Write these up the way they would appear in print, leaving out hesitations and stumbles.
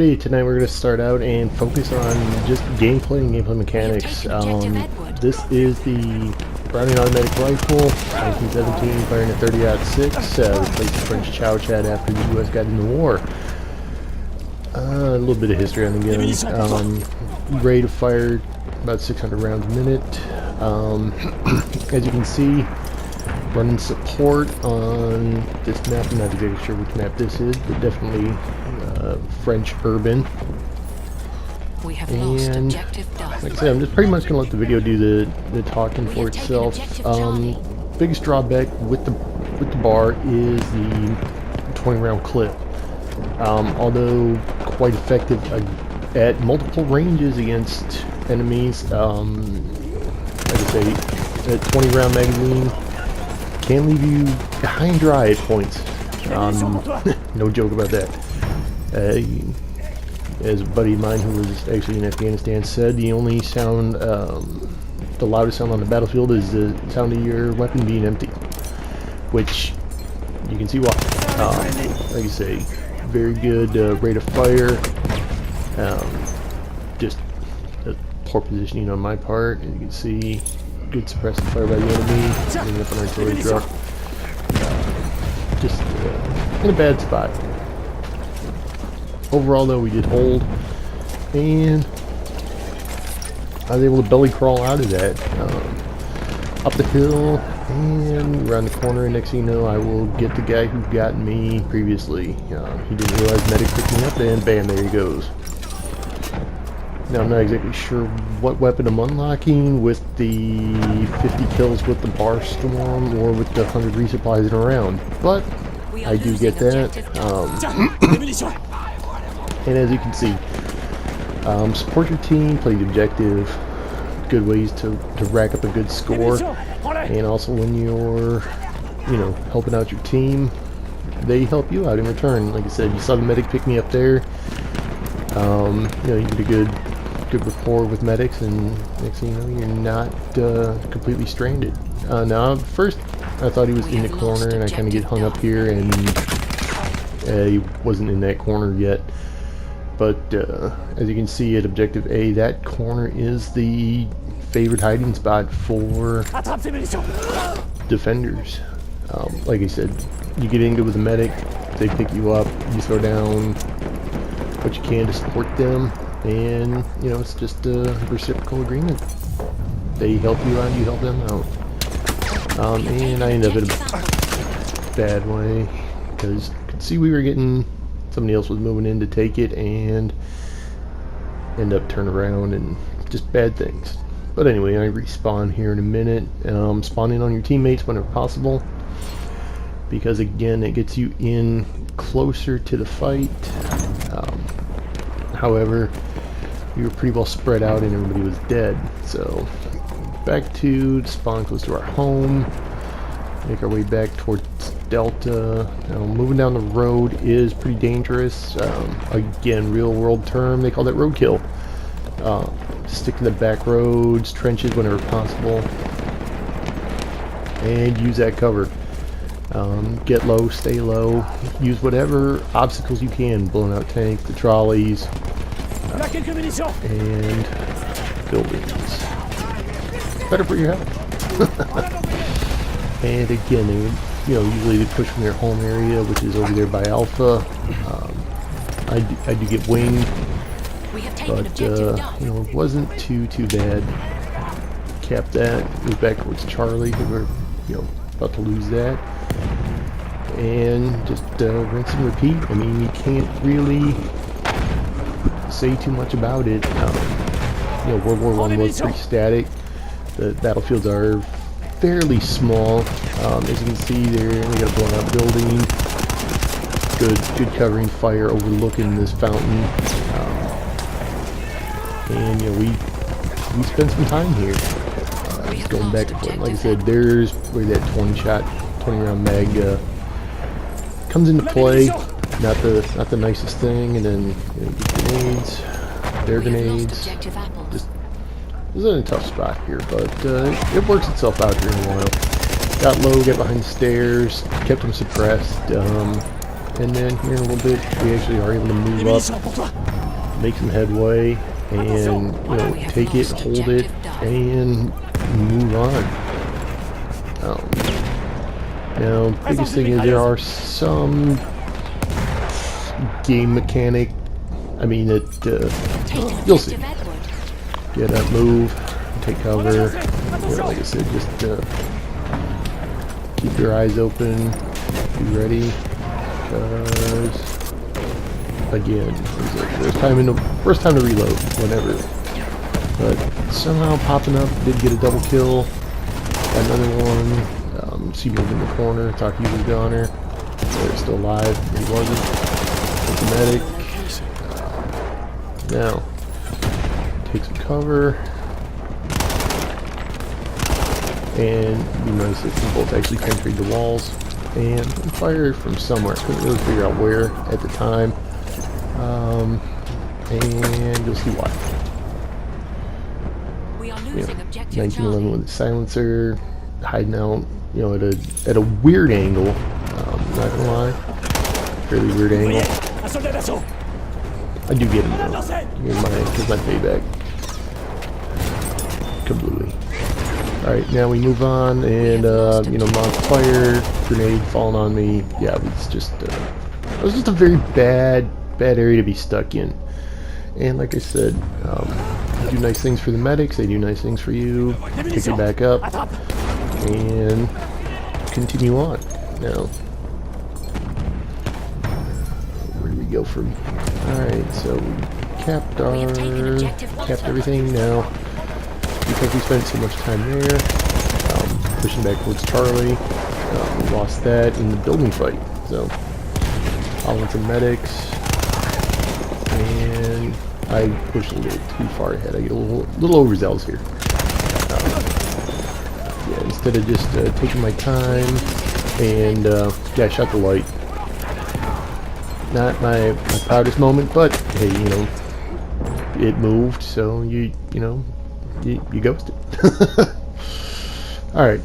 Alrighty, tonight we're going to start out and focus on just gameplay and gameplay mechanics. This is the Browning automatic rifle, 1917, firing a 30-06, replaced the French Chow Chat after the US got into war. A little bit of history on the gun. Rate of fire about 600 rounds a minute. As you can see, running support on this map. I'm not exactly sure which map this is, but definitely French urban. We have lost objective done. Like I said, I'm just pretty much going to let the video do the talking for itself. Biggest drawback with the bar is the 20-round clip. Although quite effective at multiple ranges against enemies, like I say, a 20-round magazine can leave you high and dry at points. No joke about that. As a buddy of mine who was actually in Afghanistan said, the only sound, the loudest sound on the battlefield is the sound of your weapon being empty. Which, you can see why. Like I say, very good rate of fire. Just a poor positioning on my part, and you can see good suppressive fire by the enemy, ending up an artillery truck. Just in a bad spot. Overall though, we did hold, and I was able to belly crawl out of that, up the hill and around the corner, and next thing you know I will get the guy who got me previously. He didn't realize medic picked me up, and bam, there he goes. Now I'm not exactly sure what weapon I'm unlocking with the 50 kills with the bar storm or with the 100 resupplies in a round, but I do get that. And as you can see, support your team, play the objective, good ways to rack up a good score, and also when you're, helping out your team, they help you out in return. Like I said, you saw the medic pick me up there. You get a good rapport with medics, and next thing you know, you're not completely stranded. Now, first I thought he was in the corner, and I kind of get hung up here, and he wasn't in that corner yet. But as you can see at Objective A, that corner is the favorite hiding spot for defenders. Like I said, you get into with a medic, they pick you up, you throw down what you can to support them, and it's just a reciprocal agreement. They help you out, you help them out. And I ended up in a bad way because you could see we were getting, somebody else was moving in to take it, and end up turning around and just bad things. But anyway, I respawn here in a minute. Spawning on your teammates whenever possible, because again, it gets you in closer to the fight. However, we were pretty well spread out and everybody was dead. So back to spawn close to our home. Make our way back towards Delta. Moving down the road is pretty dangerous. Again, real world term, they call that roadkill. Stick to the back roads, trenches whenever possible, and use that cover. Get low, stay low, use whatever obstacles you can, blowing out tanks, the trolleys, and buildings. Better for your health. And again, usually they push from their home area, which is over there by Alpha. I do get winged, but it wasn't too bad. Cap that, move back towards Charlie, because we're about to lose that, and just rinse and repeat. I mean, you can't really say too much about it. World War I was pretty static. The battlefields are fairly small. As you can see there, we got a blown out building. Good covering fire overlooking this fountain. And we spent some time here. Just going back and forth. Like I said, there's where that 20-round mag comes into play. Not the nicest thing. And then get grenades, their grenades. Just was in a tough spot here, but it works itself out here in a while. Got low, got behind the stairs, kept them suppressed, And then here in a little bit, we actually are able to move up, make some headway, and take it, hold it, and move on. Now, biggest thing is there are some game mechanic. I mean, you'll see. Get up, move, take cover. Like I said, just keep your eyes open, be ready, because again, first time to reload, whenever. But somehow popping up, did get a double kill. Got another one. See moved in the corner. Thought he was a goner. They're still alive. He wasn't. It's a medic. Now, take some cover. And it'd be nice if we both actually penetrate the walls. And fire from somewhere. Couldn't really figure out where at the time. And you'll see why. We are losing objective 1911 with a silencer, hiding out, at a weird angle. Not gonna lie, fairly weird angle. I do get him though. Here's my payback. Kablooey. Alright, now we move on, and monster fire, grenade falling on me. Yeah, it was just a very bad area to be stuck in. And like I said, they do nice things for the medics, they do nice things for you, pick it back up, and continue on. Now, where do we go from? Alright, so we capped everything now. Because we spent so much time there, pushing back towards Charlie, we lost that in the building fight. So, I'll want some medics, and I pushed a little too far ahead. I get a little overzealous here. Yeah, instead of just taking my time, and yeah, I shot the light. Not my proudest moment, but hey, it moved, so you ghosted. Alright,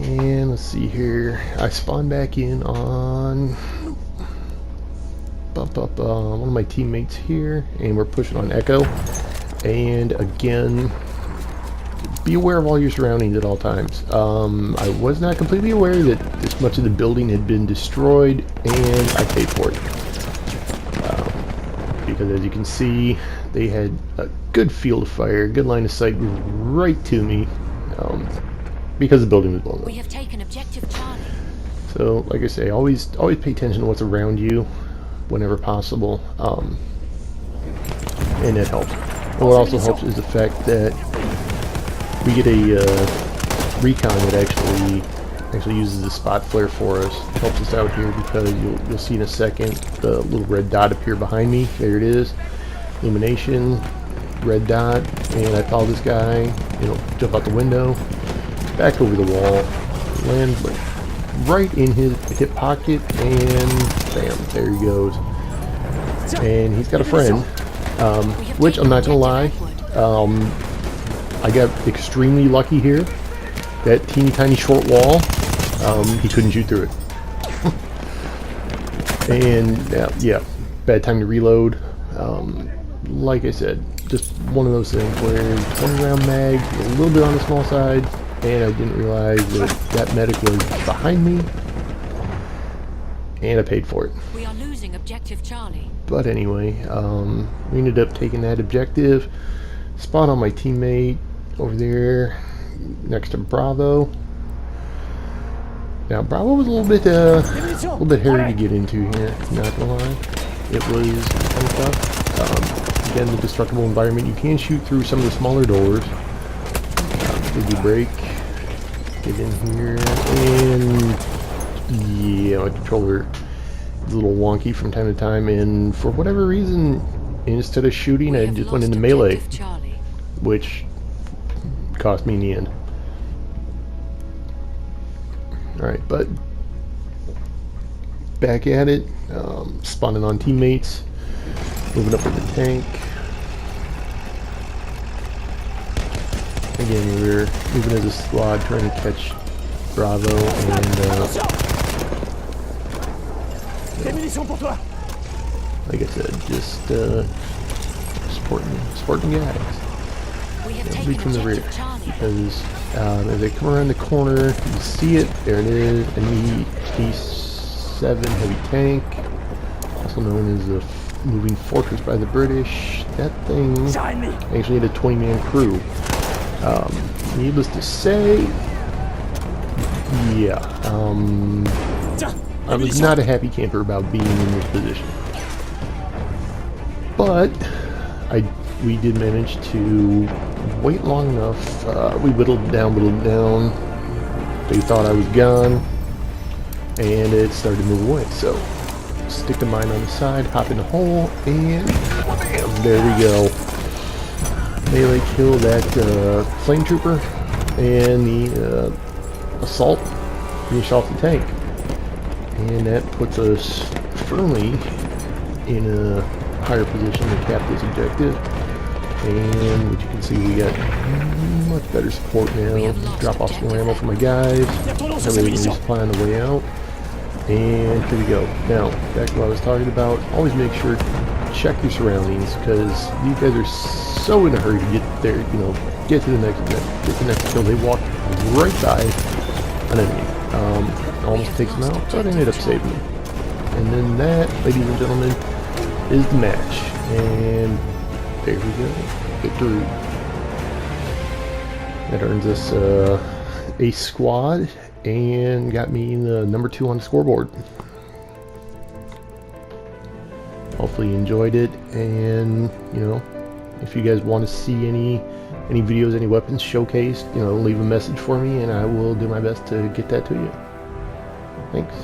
and let's see here. I spawned back in on one of my teammates here, and we're pushing on Echo. And again, be aware of all your surroundings at all times. I was not completely aware that this much of the building had been destroyed, and I paid for it. Because as you can see, they had a good field of fire, good line of sight right to me, because the building was blown up. We have taken objective Charlie. So, like I say, always pay attention to what's around you, whenever possible, and it helps. And what also helps is the fact that we get a recon that actually uses the spot flare for us. It helps us out here because you'll see in a second the little red dot appear behind me. There it is. Illumination, red dot, and I follow this guy, jump out the window, back over the wall, land right in his hip pocket, and bam, there he goes. And he's got a friend, which I'm not gonna lie, I got extremely lucky here. That teeny tiny short wall, he couldn't shoot through it. And yeah, bad time to reload. Like I said, just one of those things where 20 round mag, a little bit on the small side, and I didn't realize that medic was behind me, and I paid for it. We are losing objective Charlie. But anyway, we ended up taking that objective, spawned on my teammate over there next to Bravo. Now Bravo was a little bit hairy to get into here, not gonna lie. It was kind of tough. Again, the destructible environment, you can shoot through some of the smaller doors. Did you break? Get in here, and yeah, my controller is a little wonky from time to time, and for whatever reason, instead of shooting, I just went into melee, which cost me in the end. Alright, but back at it, spawning on teammates, moving up with the tank. Again, we were moving as a squad trying to catch Bravo, and So, like I said, just supporting guys. We have Lead taken from the rear, objective Charlie. because as they come around the corner, you see it. There it is. Enemy T7 heavy tank, also known as the moving fortress by the British. That thing actually had a 20-man crew. Needless to say, yeah, I was not a happy camper about being in this position. But we did manage to wait long enough. We whittled down. They thought I was gone, and it started to move away. So, stick the mine on the side, hop in the hole, and bam, there we go. Melee kill that flame trooper, and the assault finish off the tank. And that puts us firmly in a higher position to cap this objective. And what you can see, we got much better support now. Drop off some ammo for my guys. Everybody can resupply on the way out. And here we go. Now, back to what I was talking about. Always make sure to check your surroundings, because these guys are so in a hurry to get there, you know, get to the next kill. They walk right by an enemy. Almost takes them out, but I ended up saving them. And then that, ladies and gentlemen, is the match. And there we go. Victory. That earns us a squad and got me the number 2 on the scoreboard. Hopefully you enjoyed it, and you know, if you guys want to see any videos, any weapons showcased, you know, leave a message for me and I will do my best to get that to you. Thanks.